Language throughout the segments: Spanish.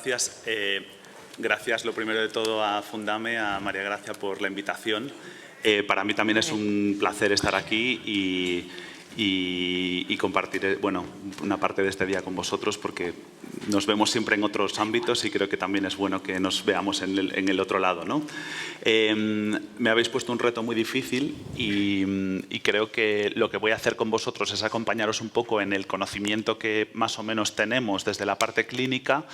gracias. Gracias, lo primero de todo, a Fundame, a María Gracia, por la invitación. Para mí también es un placer estar aquí y compartir una parte de este día con vosotros, porque nos vemos siempre en otros ámbitos y creo que también es bueno que nos veamos en el otro lado, ¿no? Me habéis puesto un reto muy difícil y creo que lo que voy a hacer con vosotros es acompañaros un poco en el conocimiento que más o menos tenemos desde la parte clínica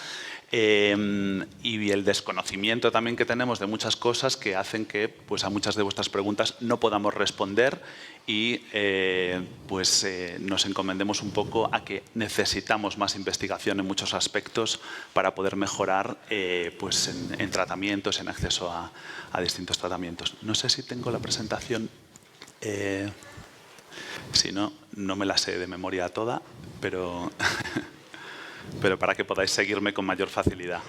y el desconocimiento también que tenemos de muchas cosas que hacen que pues, a muchas de vuestras preguntas no podamos responder y nos encomendemos un poco a que necesitamos más investigación en muchos aspectos para poder mejorar en tratamientos, en acceso a distintos tratamientos. No sé si tengo la presentación, si no, no me la sé de memoria toda, pero para que podáis seguirme con mayor facilidad.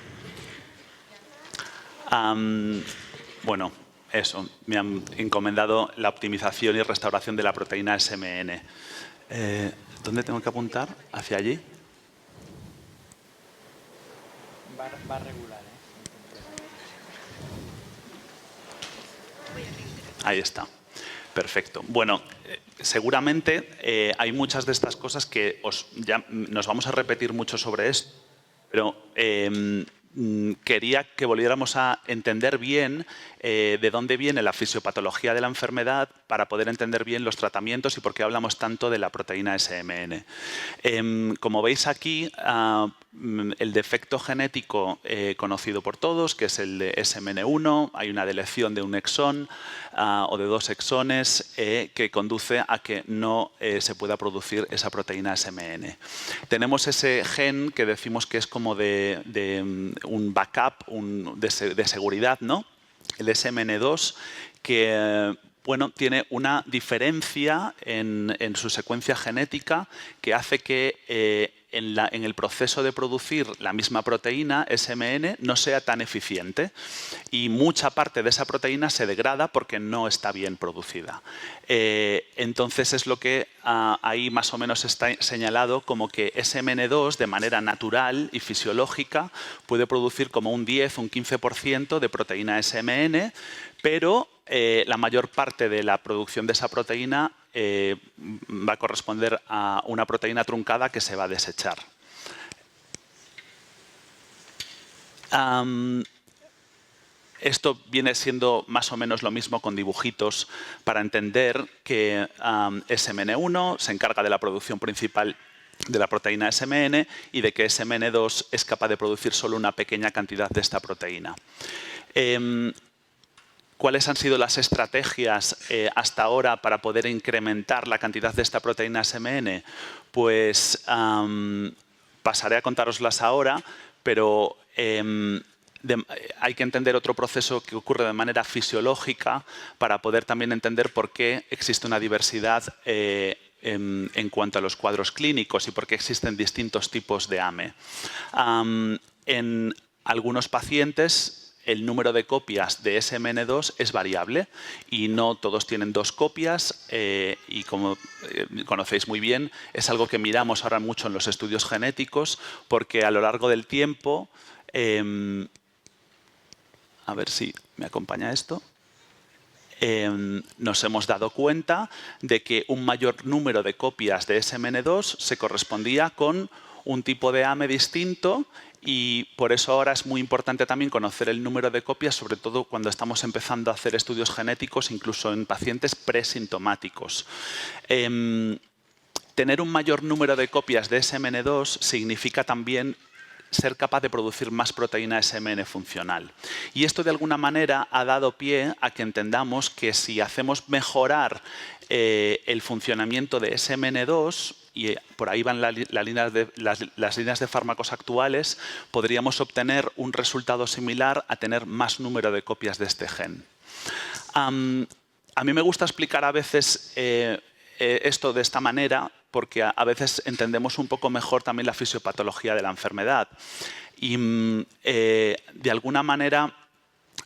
Bueno, eso, me han encomendado la optimización y restauración de la proteína SMN. ¿Dónde tengo que apuntar? ¿Hacia allí? Va regular, Ahí está. Perfecto. Bueno, seguramente hay muchas de estas cosas que ya nos vamos a repetir mucho sobre esto, pero quería que volviéramos a entender bien de dónde viene la fisiopatología de la enfermedad para poder entender bien los tratamientos y por qué hablamos tanto de la proteína SMN. Como veis aquí, el defecto genético conocido por todos, que es el de SMN1, hay una deleción de un exón o de dos exones que conduce a que no se pueda producir esa proteína SMN. Tenemos ese gen que decimos que es como de un backup, de seguridad, ¿no? El SMN2, que tiene una diferencia en su secuencia genética que hace que en el proceso de producir la misma proteína, SMN, no sea tan eficiente y mucha parte de esa proteína se degrada porque no está bien producida. Entonces es lo que ahí más o menos está señalado como que SMN2 de manera natural y fisiológica puede producir como un 10, un 15% de proteína SMN, pero la mayor parte de la producción de esa proteína va a corresponder a una proteína truncada que se va a desechar. Esto viene siendo más o menos lo mismo con dibujitos para entender que SMN1 se encarga de la producción principal de la proteína SMN y de que SMN2 es capaz de producir solo una pequeña cantidad de esta proteína. ¿Cuáles han sido las estrategias hasta ahora para poder incrementar la cantidad de esta proteína SMN? Pues pasaré a contároslas ahora, pero hay que entender otro proceso que ocurre de manera fisiológica para poder también entender por qué existe una diversidad en cuanto a los cuadros clínicos y por qué existen distintos tipos de AME. En algunos pacientes el número de copias de SMN2 es variable y no todos tienen dos copias y como conocéis muy bien es algo que miramos ahora mucho en los estudios genéticos porque a lo largo del tiempo, a ver si me acompaña esto, nos hemos dado cuenta de que un mayor número de copias de SMN2 se correspondía con un tipo de AME distinto y por eso ahora es muy importante también conocer el número de copias, sobre todo cuando estamos empezando a hacer estudios genéticos, incluso en pacientes presintomáticos. Tener un mayor número de copias de SMN2 significa también ser capaz de producir más proteína SMN funcional. Y esto de alguna manera ha dado pie a que entendamos que si hacemos mejorar el funcionamiento de SMN2, y por ahí van las líneas de fármacos actuales, podríamos obtener un resultado similar a tener más número de copias de este gen. A mí me gusta explicar a veces esto de esta manera porque a veces entendemos un poco mejor también la fisiopatología de la enfermedad. Y de alguna manera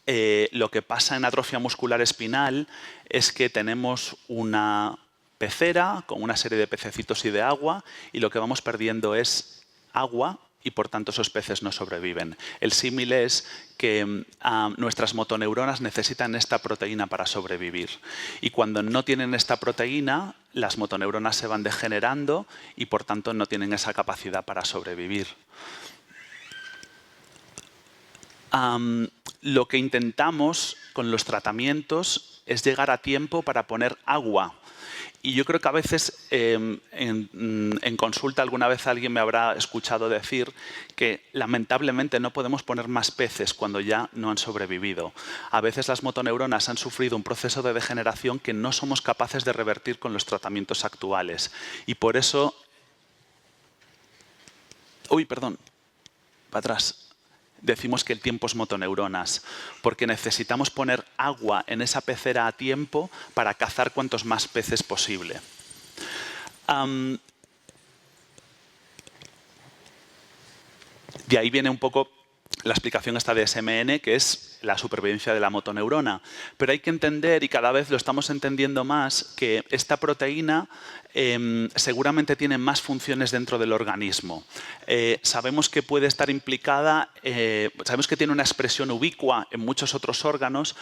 lo que pasa en atrofia muscular espinal es que tenemos una pecera con una serie de pececitos y de agua y lo que vamos perdiendo es agua y por tanto esos peces no sobreviven. El símil es que nuestras motoneuronas necesitan esta proteína para sobrevivir. Y cuando no tienen esta proteína, las motoneuronas se van degenerando y por tanto no tienen esa capacidad para sobrevivir. Lo que intentamos con los tratamientos es llegar a tiempo para poner agua. Y yo creo que a veces en consulta alguna vez alguien me habrá escuchado decir que lamentablemente no podemos poner más peces cuando ya no han sobrevivido. A veces las motoneuronas han sufrido un proceso de degeneración que no somos capaces de revertir con los tratamientos actuales. Y por eso... Uy, perdón. Para atrás. Decimos que el tiempo es motoneuronas, porque necesitamos poner agua en esa pecera a tiempo para cazar cuantos más peces posible. De ahí viene un poco la explicación esta de SMN, que es la supervivencia de la motoneurona. Pero hay que entender, y cada vez lo estamos entendiendo más, que esta proteína seguramente tiene más funciones dentro del organismo. Sabemos que puede estar implicada, sabemos que tiene una expresión ubicua en muchos otros órganos,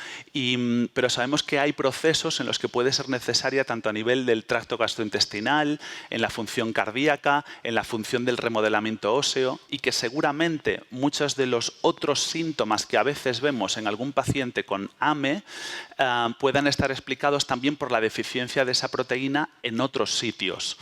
pero sabemos que hay procesos en los que puede ser necesaria tanto a nivel del tracto gastrointestinal, en la función cardíaca, en la función del remodelamiento óseo, y que seguramente muchos de los otros síntomas que a veces vemos en algún paciente con AME puedan estar explicados también por la deficiencia de esa proteína en otros sitios.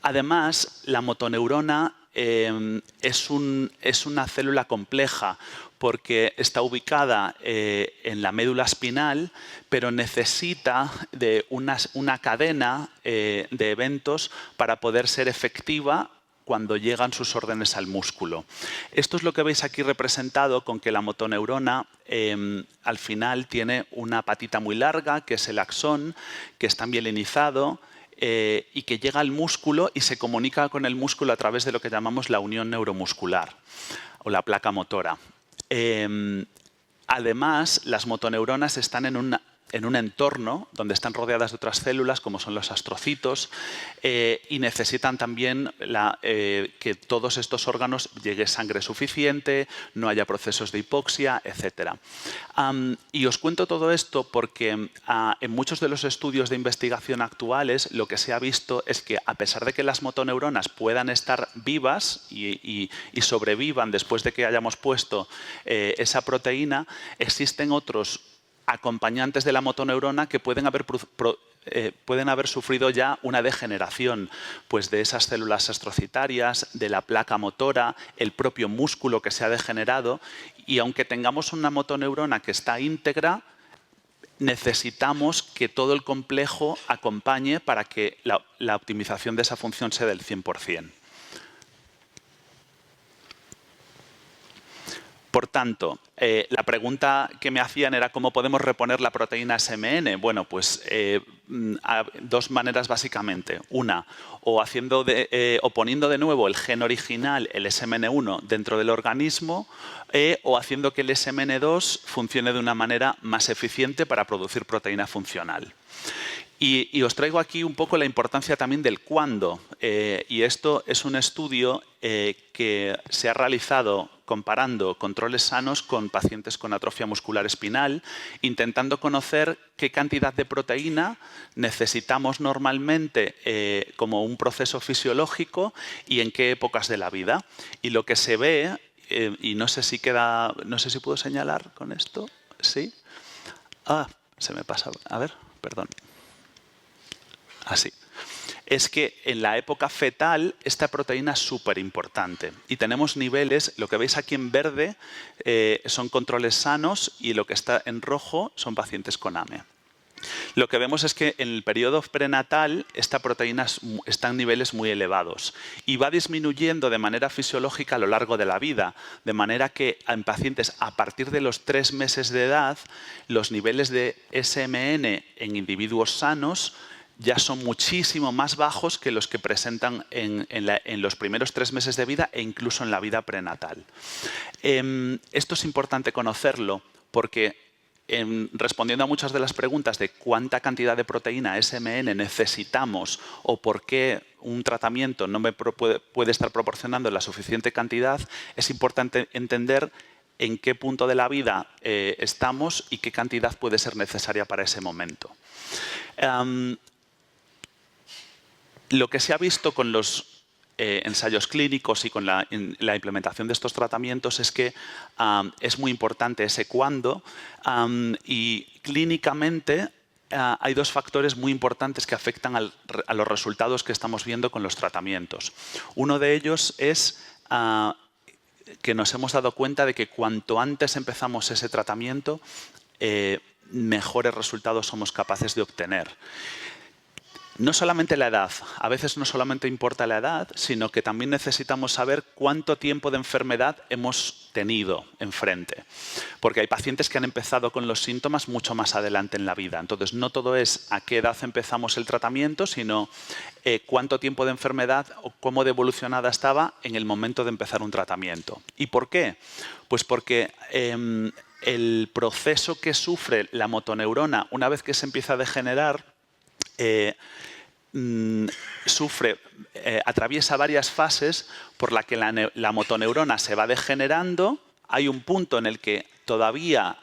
Además, la motoneurona es una célula compleja porque está ubicada en la médula espinal, pero necesita de una cadena de eventos para poder ser efectiva cuando llegan sus órdenes al músculo. Esto es lo que veis aquí representado con que la motoneurona al final tiene una patita muy larga, que es el axón, que está mielinizado y que llega al músculo y se comunica con el músculo a través de lo que llamamos la unión neuromuscular o la placa motora. Además, las motoneuronas están en un entorno donde están rodeadas de otras células, como son los astrocitos, y necesitan también que todos estos órganos llegue sangre suficiente, no haya procesos de hipoxia, etc. Y os cuento todo esto porque en muchos de los estudios de investigación actuales lo que se ha visto es que a pesar de que las motoneuronas puedan estar vivas y sobrevivan después de que hayamos puesto esa proteína, existen otros acompañantes de la motoneurona que pueden haber sufrido ya una degeneración pues de esas células astrocitarias, de la placa motora, el propio músculo que se ha degenerado, y aunque tengamos una motoneurona que está íntegra, necesitamos que todo el complejo acompañe para que la optimización de esa función sea del 100%. Por tanto, la pregunta que me hacían era ¿cómo podemos reponer la proteína SMN? Bueno, pues dos maneras básicamente. Una, o poniendo de nuevo el gen original, el SMN1, dentro del organismo, o haciendo que el SMN2 funcione de una manera más eficiente para producir proteína funcional. Y os traigo aquí un poco la importancia también del cuándo. Y esto es un estudio que se ha realizado comparando controles sanos con pacientes con atrofia muscular espinal, intentando conocer qué cantidad de proteína necesitamos normalmente como un proceso fisiológico y en qué épocas de la vida. Y lo que se ve, y no sé si puedo señalar con esto, ¿sí? Se me pasa, a ver, perdón. Así. Es que en la época fetal esta proteína es súper importante y tenemos niveles, lo que veis aquí en verde son controles sanos y lo que está en rojo son pacientes con AME. Lo que vemos es que en el periodo prenatal esta proteína está en niveles muy elevados y va disminuyendo de manera fisiológica a lo largo de la vida, de manera que en pacientes a partir de los 3 meses de edad los niveles de SMN en individuos sanos ya son muchísimo más bajos que los que presentan en los primeros 3 meses de vida e incluso en la vida prenatal. Esto es importante conocerlo porque respondiendo a muchas de las preguntas de cuánta cantidad de proteína SMN necesitamos o por qué un tratamiento no me puede estar proporcionando la suficiente cantidad, es importante entender en qué punto de la vida estamos y qué cantidad puede ser necesaria para ese momento. Lo que se ha visto con los ensayos clínicos y con la implementación de estos tratamientos es que es muy importante ese cuándo y clínicamente hay dos factores muy importantes que afectan a los resultados que estamos viendo con los tratamientos. Uno de ellos es que nos hemos dado cuenta de que cuanto antes empezamos ese tratamiento, mejores resultados somos capaces de obtener. No solamente la edad, a veces no solamente importa la edad, sino que también necesitamos saber cuánto tiempo de enfermedad hemos tenido enfrente. Porque hay pacientes que han empezado con los síntomas mucho más adelante en la vida. Entonces, no todo es a qué edad empezamos el tratamiento, sino cuánto tiempo de enfermedad o cómo de evolucionada estaba en el momento de empezar un tratamiento. ¿Y por qué? Pues porque el proceso que sufre la motoneurona una vez que se empieza a degenerar atraviesa varias fases por la que la motoneurona se va degenerando. Hay un punto en el que todavía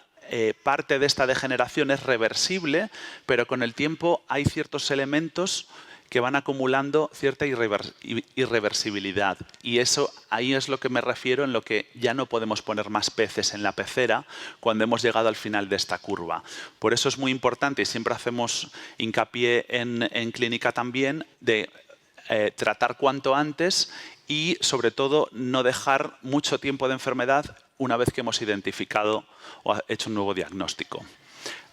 parte de esta degeneración es reversible, pero con el tiempo hay ciertos elementos que van acumulando cierta irreversibilidad. Y eso, ahí es lo que me refiero en lo que ya no podemos poner más peces en la pecera cuando hemos llegado al final de esta curva. Por eso es muy importante, y siempre hacemos hincapié en clínica también, de tratar cuanto antes y, sobre todo, no dejar mucho tiempo de enfermedad una vez que hemos identificado o hecho un nuevo diagnóstico.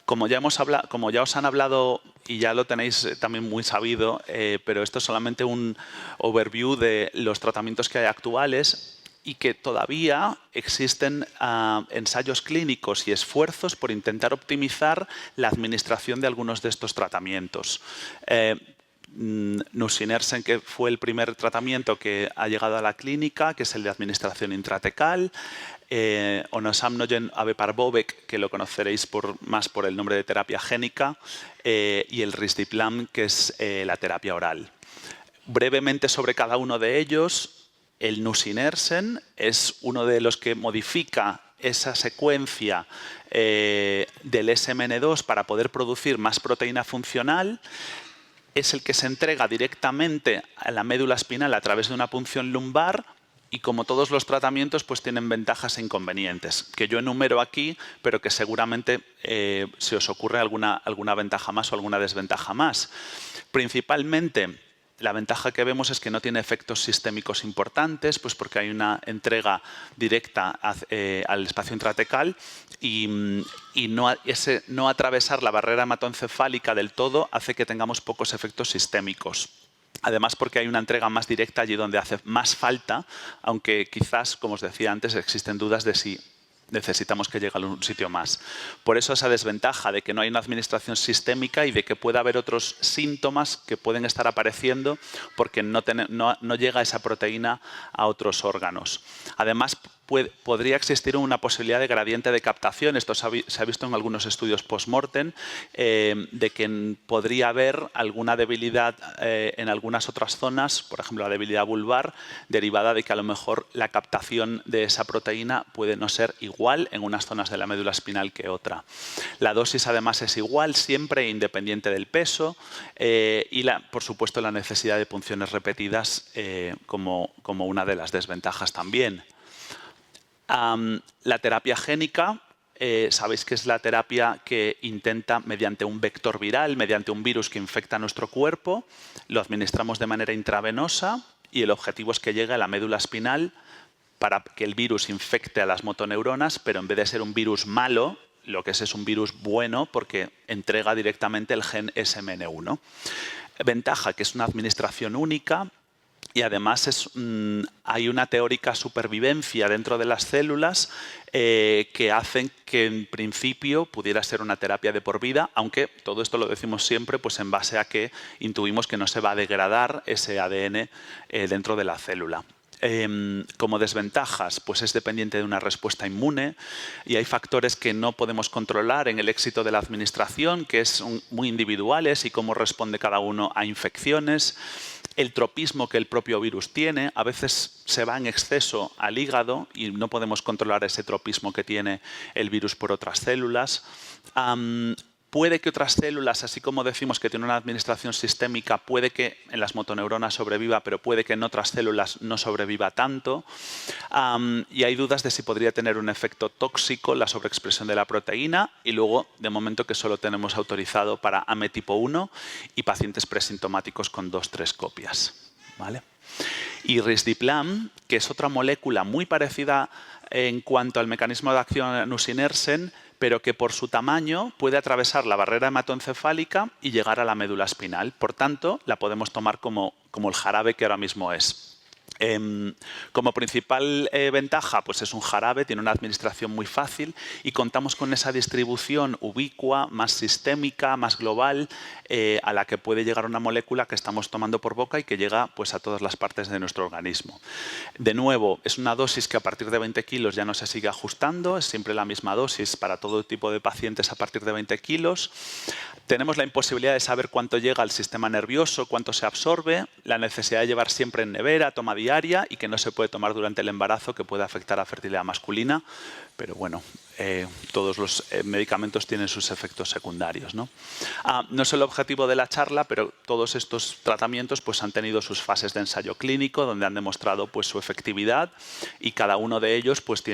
Como ya os han hablado y ya lo tenéis también muy sabido, pero esto es solamente un overview de los tratamientos que hay actuales y que todavía existen ensayos clínicos y esfuerzos por intentar optimizar la administración de algunos de estos tratamientos. Nusinersen, que fue el primer tratamiento que ha llegado a la clínica, que es el de administración intratecal. Onosamnogen Aveparbovec, que lo conoceréis más por el nombre de terapia génica, y el Risdiplam, que es la terapia oral. Brevemente sobre cada uno de ellos, el Nusinersen es uno de los que modifica esa secuencia del SMN2 para poder producir más proteína funcional. Es el que se entrega directamente a la médula espinal a través de una punción lumbar y, como todos los tratamientos, pues tienen ventajas e inconvenientes, que yo enumero aquí, pero que seguramente se os ocurre alguna ventaja más o alguna desventaja más. Principalmente, la ventaja que vemos es que no tiene efectos sistémicos importantes, pues porque hay una entrega directa al espacio intratecal y no atravesar la barrera hematoencefálica del todo hace que tengamos pocos efectos sistémicos. Además, porque hay una entrega más directa allí donde hace más falta, aunque quizás, como os decía antes, existen dudas de si necesitamos que llegue a un sitio más. Por eso esa desventaja de que no hay una administración sistémica y de que pueda haber otros síntomas que pueden estar apareciendo porque no llega esa proteína a otros órganos. Además, podría existir una posibilidad de gradiente de captación. Esto se ha visto en algunos estudios post-mortem, de que podría haber alguna debilidad en algunas otras zonas, por ejemplo la debilidad vulvar, derivada de que a lo mejor la captación de esa proteína puede no ser igual en unas zonas de la médula espinal que otra. La dosis además es igual siempre, independiente del peso, y por supuesto la necesidad de punciones repetidas como una de las desventajas también. La terapia génica, sabéis que es la terapia que intenta, mediante un vector viral, mediante un virus que infecta nuestro cuerpo, lo administramos de manera intravenosa y el objetivo es que llegue a la médula espinal para que el virus infecte a las motoneuronas, pero en vez de ser un virus malo, lo que es un virus bueno porque entrega directamente el gen SMN1. Ventaja, que es una administración única. Y además hay una teórica supervivencia dentro de las células que hacen que en principio pudiera ser una terapia de por vida, aunque todo esto lo decimos siempre pues en base a que intuimos que no se va a degradar ese ADN dentro de la célula. Como desventajas, pues es dependiente de una respuesta inmune y hay factores que no podemos controlar en el éxito de la administración, que son muy individuales y cómo responde cada uno a infecciones. El tropismo que el propio virus tiene, a veces se va en exceso al hígado y no podemos controlar ese tropismo que tiene el virus por otras células. Puede que otras células, así como decimos que tiene una administración sistémica, puede que en las motoneuronas sobreviva, pero puede que en otras células no sobreviva tanto. Y hay dudas de si podría tener un efecto tóxico la sobreexpresión de la proteína. Y luego, de momento, que solo tenemos autorizado para AME tipo 1 y pacientes presintomáticos con 2-3 copias. ¿Vale? Y risdiplam, que es otra molécula muy parecida en cuanto al mecanismo de acción a nusinersen, pero que por su tamaño puede atravesar la barrera hematoencefálica y llegar a la médula espinal. Por tanto, la podemos tomar como el jarabe que ahora mismo es. Como principal ventaja, pues es un jarabe, tiene una administración muy fácil y contamos con esa distribución ubicua, más sistémica, más global, a la que puede llegar una molécula que estamos tomando por boca y que llega pues, a todas las partes de nuestro organismo. De nuevo, es una dosis que a partir de 20 kilos ya no se sigue ajustando, es siempre la misma dosis para todo tipo de pacientes a partir de 20 kilos. Tenemos la imposibilidad de saber cuánto llega al sistema nervioso, cuánto se absorbe, la necesidad de llevar siempre en nevera, toma diaria y que no se puede tomar durante el embarazo, que puede afectar a la fertilidad masculina. Pero bueno, todos los medicamentos tienen sus efectos secundarios, ¿no? No es el objetivo de la charla, pero todos estos tratamientos pues, han tenido sus fases de ensayo clínico, donde han demostrado pues, su efectividad y cada uno de ellos pues,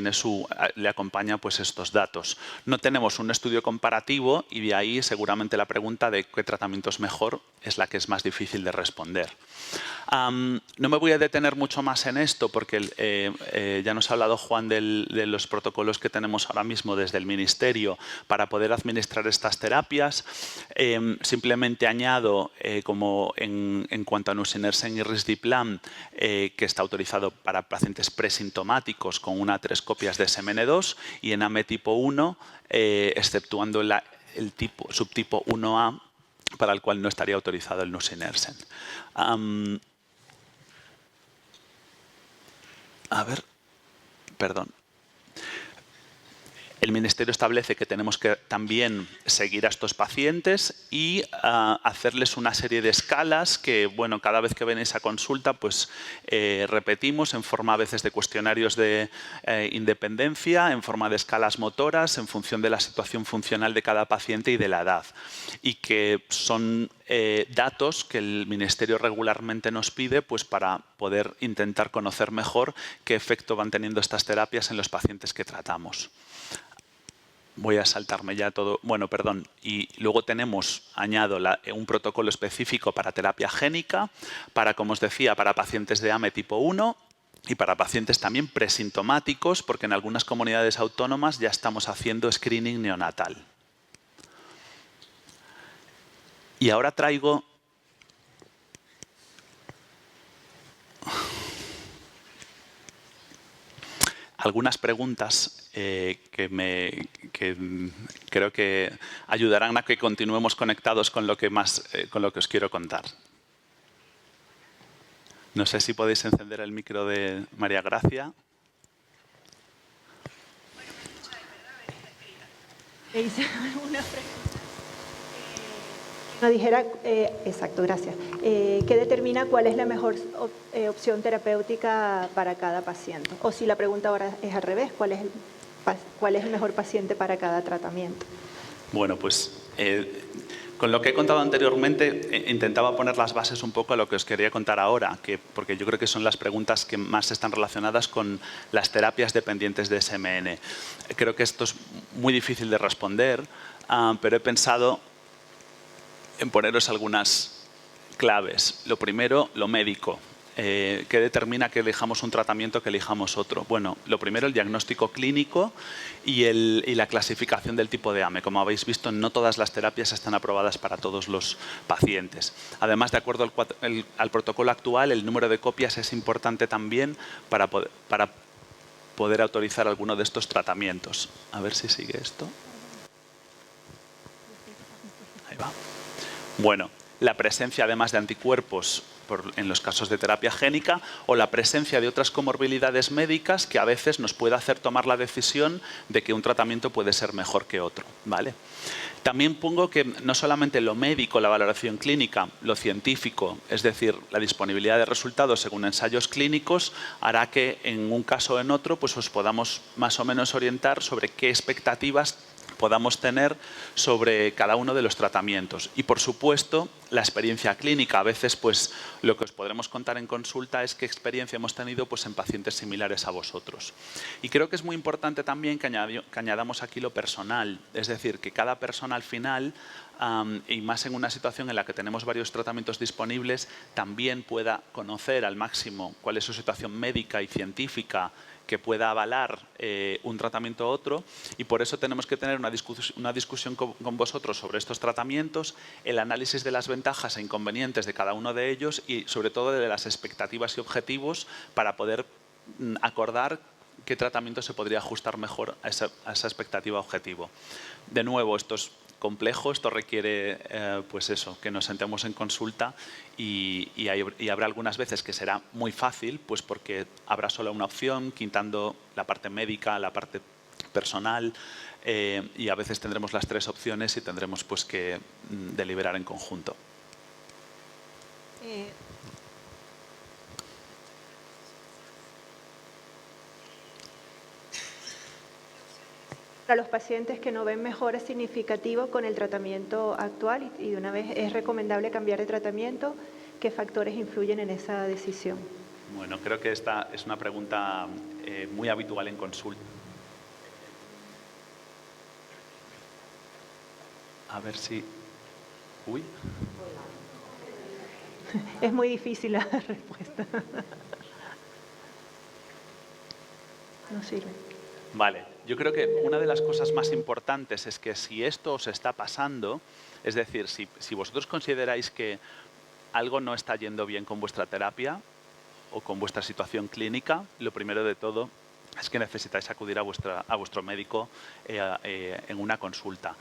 le acompaña pues, estos datos. No tenemos un estudio comparativo y de ahí seguramente la pregunta de qué tratamiento es mejor es la que es más difícil de responder. No me voy a detener mucho más en esto porque ya nos ha hablado Juan de los protocolos que tenemos ahora mismo desde el Ministerio para poder administrar estas terapias. Simplemente añado, como en cuanto a nusinersen y risdiplam, que está autorizado para pacientes presintomáticos con 1 a 3 copias de SMN2 y en AME tipo 1, exceptuando el subtipo 1A, para el cual no estaría autorizado el nusinersen. A ver, perdón. El Ministerio establece que tenemos que también seguir a estos pacientes y hacerles una serie de escalas que, bueno, cada vez que venís a consulta, pues repetimos en forma a veces de cuestionarios de independencia, en forma de escalas motoras, en función de la situación funcional de cada paciente y de la edad. Y que son datos que el Ministerio regularmente nos pide pues, para poder intentar conocer mejor qué efecto van teniendo estas terapias en los pacientes que tratamos. Voy a saltarme ya todo. Bueno, perdón. Y luego añado un protocolo específico para terapia génica, para, como os decía, para pacientes de AME tipo 1 y para pacientes también presintomáticos, porque en algunas comunidades autónomas ya estamos haciendo screening neonatal. Y ahora traigo algunas preguntas que creo que ayudarán a que continuemos conectados con lo que os quiero contar. No sé si podéis encender el micro de María Gracia. Le hice una pregunta. Nos dijera, exacto, gracias. ¿Qué determina cuál es la mejor opción terapéutica para cada paciente? O si la pregunta ahora es al revés, ¿cuál es el mejor paciente para cada tratamiento? Bueno, pues con lo que he contado anteriormente intentaba poner las bases un poco a lo que os quería contar ahora, porque yo creo que son las preguntas que más están relacionadas con las terapias dependientes de SMN. Creo que esto es muy difícil de responder, pero he pensado en poneros algunas claves. Lo primero, lo médico. ¿Qué determina que elijamos un tratamiento, que elijamos otro? Bueno, lo primero, el diagnóstico clínico y la clasificación del tipo de AME. Como habéis visto, no todas las terapias están aprobadas para todos los pacientes. Además, de acuerdo al protocolo actual, el número de copias es importante también para poder autorizar alguno de estos tratamientos. A ver si sigue esto. Ahí va. Bueno, la presencia además de anticuerpos en los casos de terapia génica o la presencia de otras comorbilidades médicas que a veces nos puede hacer tomar la decisión de que un tratamiento puede ser mejor que otro, ¿vale? También pongo que no solamente lo médico, la valoración clínica, lo científico, es decir, la disponibilidad de resultados según ensayos clínicos, hará que en un caso o en otro pues os podamos más o menos orientar sobre qué expectativas podamos tener sobre cada uno de los tratamientos. Y, por supuesto, la experiencia clínica. A veces, pues, lo que os podremos contar en consulta es qué experiencia hemos tenido pues, en pacientes similares a vosotros. Y creo que es muy importante también que añadamos aquí lo personal. Es decir, que cada persona al final, y más en una situación en la que tenemos varios tratamientos disponibles, también pueda conocer al máximo cuál es su situación médica y científica que pueda avalar un tratamiento u otro, y por eso tenemos que tener una discusión con vosotros sobre estos tratamientos, el análisis de las ventajas e inconvenientes de cada uno de ellos y sobre todo de las expectativas y objetivos para poder acordar qué tratamiento se podría ajustar mejor a esa expectativa objetivo. De nuevo, esto es complejo, esto requiere pues eso, que nos sentemos en consulta y habrá algunas veces que será muy fácil, pues porque habrá solo una opción, quitando la parte médica, la parte personal, y a veces tendremos las tres opciones y tendremos pues que deliberar en conjunto. Para los pacientes que no ven mejora significativa con el tratamiento actual y de una vez es recomendable cambiar de tratamiento, ¿qué factores influyen en esa decisión? Bueno, creo que esta es una pregunta muy habitual en consulta. A ver si... Uy. Es muy difícil la respuesta. No sirve. Vale, yo creo que una de las cosas más importantes es que si esto os está pasando, es decir, si vosotros consideráis que algo no está yendo bien con vuestra terapia o con vuestra situación clínica, lo primero de todo es que necesitáis acudir a vuestro médico en una consulta.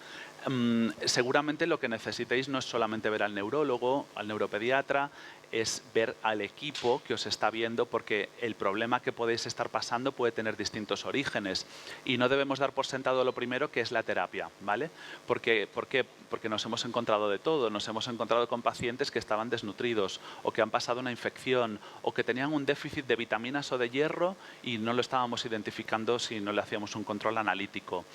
Seguramente lo que necesitéis no es solamente ver al neurólogo, al neuropediatra, es ver al equipo que os está viendo, porque el problema que podéis estar pasando puede tener distintos orígenes y no debemos dar por sentado lo primero, que es la terapia, ¿vale? ¿Por qué? Porque nos hemos encontrado de todo, nos hemos encontrado con pacientes que estaban desnutridos o que han pasado una infección o que tenían un déficit de vitaminas o de hierro y no lo estábamos identificando si no le hacíamos un control analítico,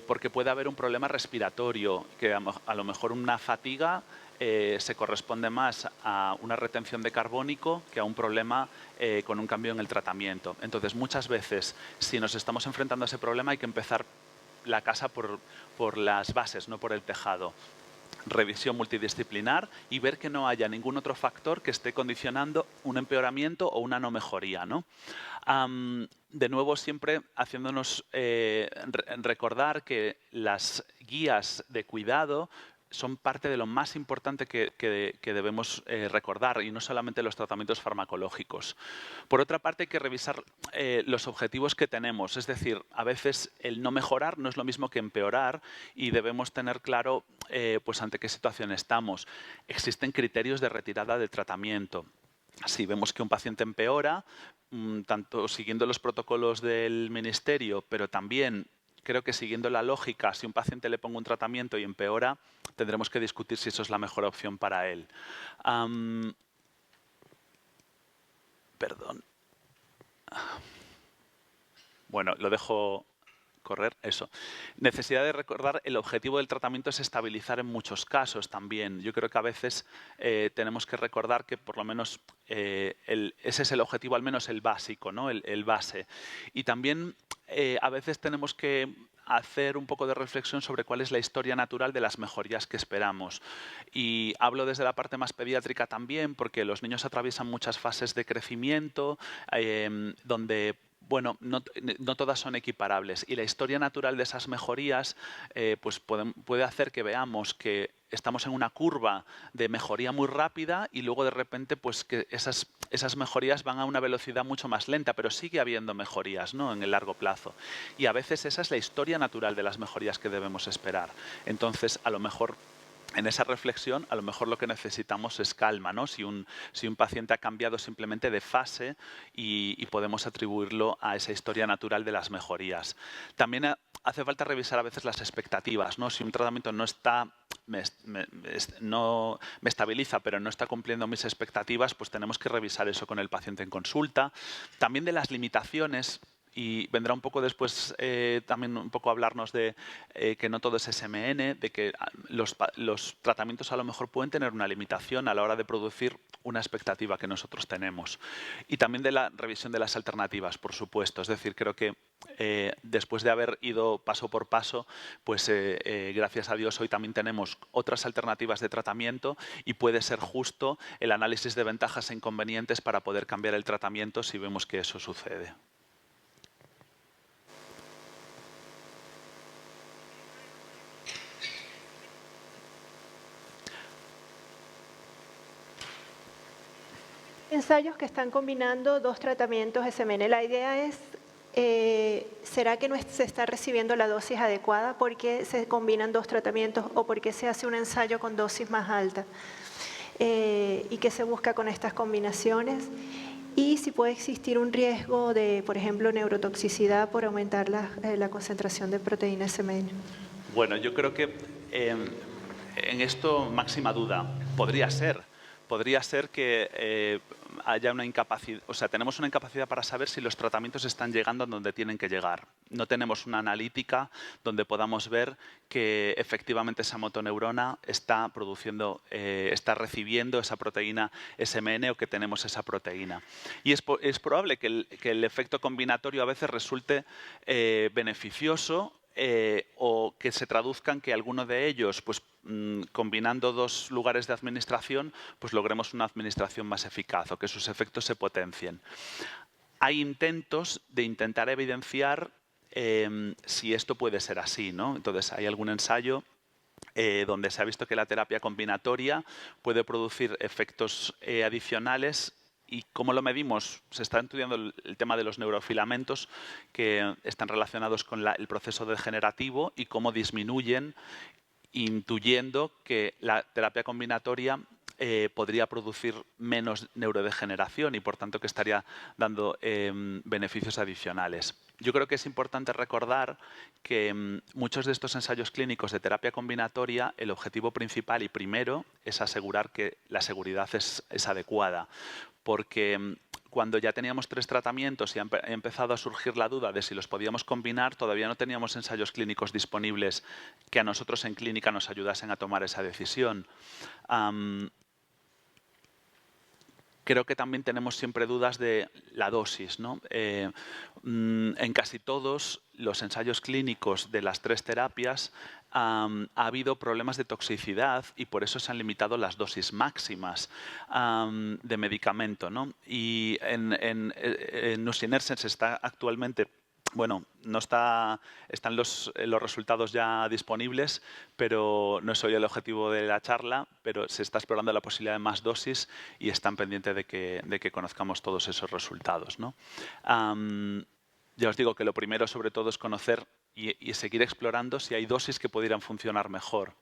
porque puede haber un problema respiratorio, que a lo mejor una fatiga se corresponde más a una retención de carbónico que a un problema con un cambio en el tratamiento. Entonces, muchas veces, si nos estamos enfrentando a ese problema, hay que empezar la casa por las bases, no por el tejado. Revisión multidisciplinar y ver que no haya ningún otro factor que esté condicionando un empeoramiento o una no mejoría, ¿no? De nuevo, siempre haciéndonos recordar que las guías de cuidado son parte de lo más importante que debemos recordar, y no solamente los tratamientos farmacológicos. Por otra parte, hay que revisar los objetivos que tenemos. Es decir, a veces el no mejorar no es lo mismo que empeorar y debemos tener claro pues ante qué situación estamos. Existen criterios de retirada del tratamiento. Si vemos que un paciente empeora, tanto siguiendo los protocolos del ministerio, pero también creo que siguiendo la lógica, si un paciente le pongo un tratamiento y empeora, tendremos que discutir si eso es la mejor opción para él. Perdón. Bueno, lo dejo correr, eso. Necesidad de recordar, el objetivo del tratamiento es estabilizar en muchos casos también. Yo creo que a veces tenemos que recordar que por lo menos ese es el objetivo, al menos el básico, ¿no? El base. Y también a veces tenemos que hacer un poco de reflexión sobre cuál es la historia natural de las mejorías que esperamos. Y hablo desde la parte más pediátrica también, porque los niños atraviesan muchas fases de crecimiento, donde bueno, no todas son equiparables, y la historia natural de esas mejorías pues puede hacer que veamos que estamos en una curva de mejoría muy rápida y luego de repente pues que esas mejorías van a una velocidad mucho más lenta, pero sigue habiendo mejorías, ¿no?, en el largo plazo. Y a veces esa es la historia natural de las mejorías que debemos esperar. Entonces, a lo mejor en esa reflexión, a lo mejor lo que necesitamos es calma, ¿no? Si un paciente ha cambiado simplemente de fase y podemos atribuirlo a esa historia natural de las mejorías. También hace falta revisar a veces las expectativas, ¿no? Si un tratamiento no está, me estabiliza, pero no está cumpliendo mis expectativas, pues tenemos que revisar eso con el paciente en consulta. También de las limitaciones. Y vendrá un poco después también un poco hablarnos de que no todo es SMN, de que los tratamientos a lo mejor pueden tener una limitación a la hora de producir una expectativa que nosotros tenemos. Y también de la revisión de las alternativas, por supuesto. Es decir, creo que después de haber ido paso por paso, pues gracias a Dios hoy también tenemos otras alternativas de tratamiento y puede ser justo el análisis de ventajas e inconvenientes para poder cambiar el tratamiento si vemos que eso sucede. Ensayos que están combinando dos tratamientos SMN. La idea es, ¿será que no se está recibiendo la dosis adecuada? ¿Por qué se combinan dos tratamientos o por qué se hace un ensayo con dosis más alta? ¿Y qué se busca con estas combinaciones? Y si puede existir un riesgo de, por ejemplo, neurotoxicidad por aumentar la concentración de proteína SMN. Bueno, yo creo que en esto máxima duda. Podría ser que haya una incapacidad, o sea, tenemos una incapacidad para saber si los tratamientos están llegando a donde tienen que llegar. No tenemos una analítica donde podamos ver que efectivamente esa motoneurona está produciendo, está recibiendo esa proteína SMN o que tenemos esa proteína. Y es probable que el efecto combinatorio a veces resulte beneficioso o que se traduzcan que alguno de ellos, pues combinando dos lugares de administración, pues logremos una administración más eficaz o que sus efectos se potencien. Hay intentos de intentar evidenciar si esto puede ser así, ¿no? Entonces, hay algún ensayo donde se ha visto que la terapia combinatoria puede producir efectos adicionales. ¿Y cómo lo medimos? Se está estudiando el tema de los neurofilamentos que están relacionados con el proceso degenerativo y cómo disminuyen, intuyendo que la terapia combinatoria podría producir menos neurodegeneración y por tanto que estaría dando beneficios adicionales. Yo creo que es importante recordar que muchos de estos ensayos clínicos de terapia combinatoria, el objetivo principal y primero es asegurar que la seguridad es adecuada, porque cuando ya teníamos 3 tratamientos y ha empezado a surgir la duda de si los podíamos combinar, todavía no teníamos ensayos clínicos disponibles que a nosotros en clínica nos ayudasen a tomar esa decisión. Creo que también tenemos siempre dudas de la dosis, ¿no? En casi todos los ensayos clínicos de las 3 terapias ha habido problemas de toxicidad y por eso se han limitado las dosis máximas de medicamento, ¿no? Y en nusinersen se está actualmente... Bueno, están los resultados ya disponibles, pero no es hoy el objetivo de la charla, pero se está explorando la posibilidad de más dosis y están pendientes de que conozcamos todos esos resultados, ¿no? Ya os digo que lo primero sobre todo es conocer y seguir explorando si hay dosis que pudieran funcionar mejor.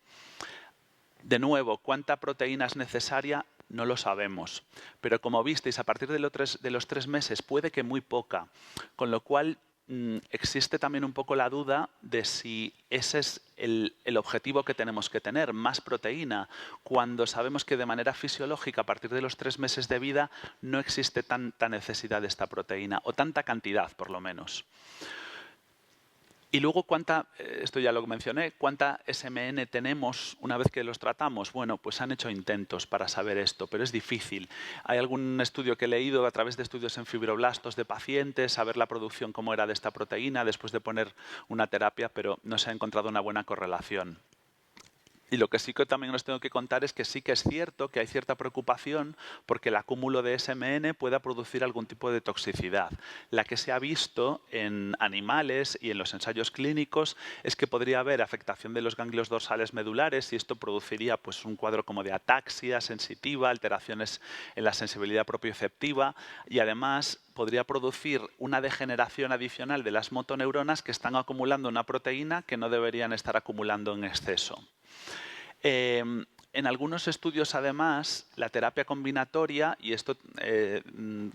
De nuevo, ¿cuánta proteína es necesaria? No lo sabemos, pero como visteis, a partir de los 3 meses puede que muy poca, con lo cual existe también un poco la duda de si ese es el objetivo que tenemos que tener, más proteína, cuando sabemos que de manera fisiológica a partir de los 3 meses de vida no existe tanta necesidad de esta proteína, o tanta cantidad por lo menos. Y luego, esto ya lo mencioné, ¿cuánta SMN tenemos una vez que los tratamos? Bueno, pues han hecho intentos para saber esto, pero es difícil. Hay algún estudio que he leído a través de estudios en fibroblastos de pacientes, saber la producción cómo era de esta proteína después de poner una terapia, pero no se ha encontrado una buena correlación. Y lo que sí que también os tengo que contar es que sí que es cierto que hay cierta preocupación porque el acúmulo de SMN pueda producir algún tipo de toxicidad. La que se ha visto en animales y en los ensayos clínicos es que podría haber afectación de los ganglios dorsales medulares y esto produciría pues, un cuadro como de ataxia sensitiva, alteraciones en la sensibilidad propioceptiva y además podría producir una degeneración adicional de las motoneuronas que están acumulando una proteína que no deberían estar acumulando en exceso. En algunos estudios, además, la terapia combinatoria, y esto en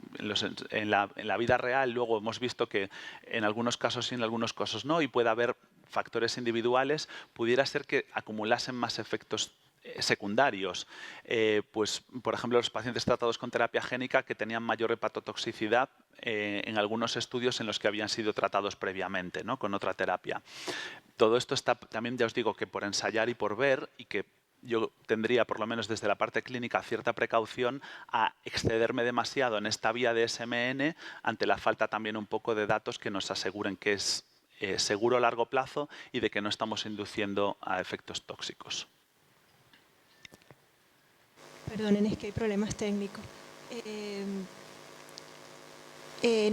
la vida real luego hemos visto que en algunos casos sí, en algunos casos no, y puede haber factores individuales, pudiera ser que acumulasen más efectos secundarios. Pues, por ejemplo, los pacientes tratados con terapia génica que tenían mayor hepatotoxicidad en algunos estudios en los que habían sido tratados previamente, ¿no?, con otra terapia. Todo esto está también, ya os digo, que por ensayar y por ver, y que yo tendría, por lo menos desde la parte clínica, cierta precaución a excederme demasiado en esta vía de SMN ante la falta también un poco de datos que nos aseguren que es seguro a largo plazo y de que no estamos induciendo a efectos tóxicos. Perdonen, es que hay problemas técnicos.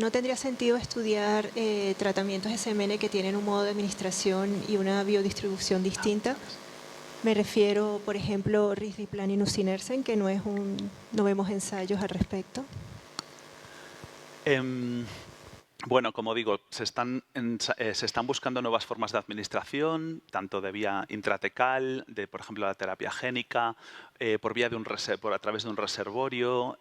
¿No tendría sentido estudiar tratamientos SMN que tienen un modo de administración y una biodistribución distinta? Me refiero, por ejemplo, risdiplam y nusinersen, que no vemos ensayos al respecto. Bueno, como digo, se están buscando nuevas formas de administración, tanto de vía intratecal, de, por ejemplo, la terapia génica, a través de un reservorio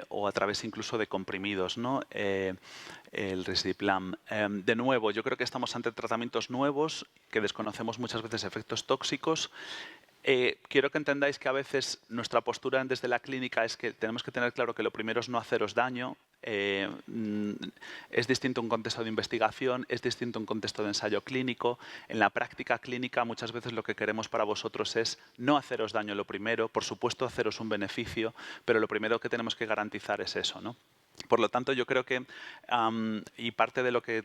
o a través incluso de comprimidos, ¿no? El risdiplam. De nuevo, yo creo que estamos ante tratamientos nuevos que desconocemos muchas veces efectos tóxicos. Quiero que entendáis que a veces nuestra postura desde la clínica es que tenemos que tener claro que lo primero es no haceros daño. Es distinto un contexto de investigación, es distinto un contexto de ensayo clínico. En la práctica clínica muchas veces lo que queremos para vosotros es no haceros daño lo primero, por supuesto haceros un beneficio, pero lo primero que tenemos que garantizar es eso, ¿no? Por lo tanto, yo creo que, y parte de lo que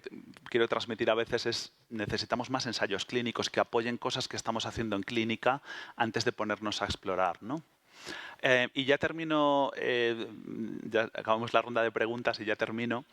quiero transmitir a veces es, necesitamos más ensayos clínicos que apoyen cosas que estamos haciendo en clínica antes de ponernos a explorar, ¿no? Y ya termino, ya acabamos la ronda de preguntas y ya termino,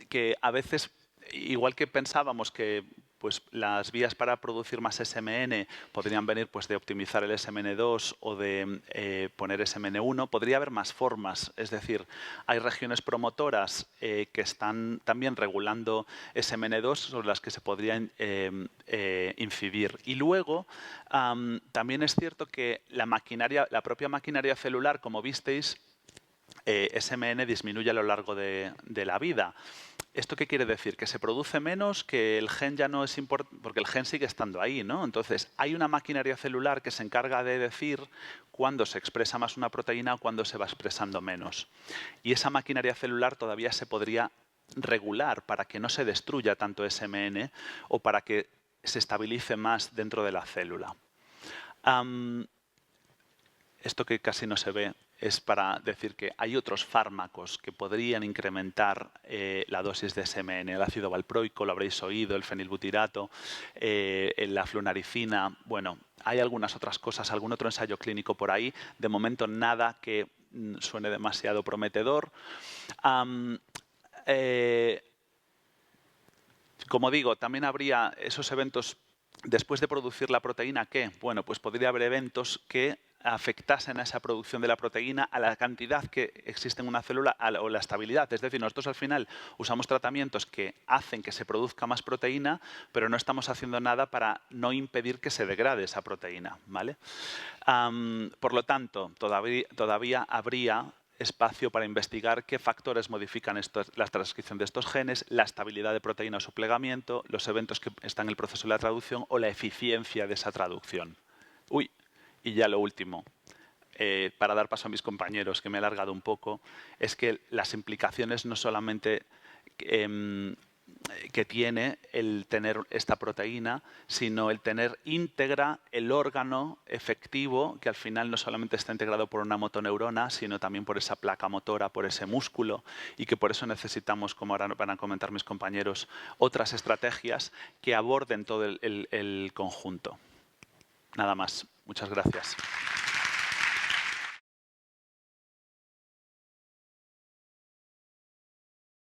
que a veces, igual que pensábamos que pues, las vías para producir más SMN podrían venir pues, de optimizar el SMN2 o de poner SMN1, podría haber más formas. Es decir, hay regiones promotoras que están también regulando SMN2 sobre las que se podrían incidir. Y luego, también es cierto que la propia maquinaria celular, como visteis, SMN disminuye a lo largo de la vida. ¿Esto qué quiere decir? Que se produce menos, que el gen ya no es importante, porque el gen sigue estando ahí, ¿no? Entonces, hay una maquinaria celular que se encarga de decir cuándo se expresa más una proteína o cuándo se va expresando menos. Y esa maquinaria celular todavía se podría regular para que no se destruya tanto SMN o para que se estabilice más dentro de la célula. Esto que casi no se ve es para decir que hay otros fármacos que podrían incrementar la dosis de SMN. El ácido valproico, lo habréis oído, el fenilbutirato, la flunaricina. Bueno, hay algunas otras cosas, algún otro ensayo clínico por ahí. De momento nada que suene demasiado prometedor. Como digo, también habría esos eventos después de producir la proteína que, bueno, pues podría haber eventos que afectasen a esa producción de la proteína, a la cantidad que existe en una célula o la estabilidad. Es decir, nosotros al final usamos tratamientos que hacen que se produzca más proteína, pero no estamos haciendo nada para no impedir que se degrade esa proteína, ¿vale? Por lo tanto, todavía habría espacio para investigar qué factores modifican la transcripción de estos genes, la estabilidad de proteína o su plegamiento, los eventos que están en el proceso de la traducción o la eficiencia de esa traducción. Y ya lo último, para dar paso a mis compañeros, que me he alargado un poco, es que las implicaciones no solamente que tiene el tener esta proteína, sino el tener íntegra el órgano efectivo, que al final no solamente está integrado por una motoneurona, sino también por esa placa motora, por ese músculo, y que por eso necesitamos, como ahora van a comentar mis compañeros, otras estrategias que aborden todo el conjunto. Nada más. Muchas gracias.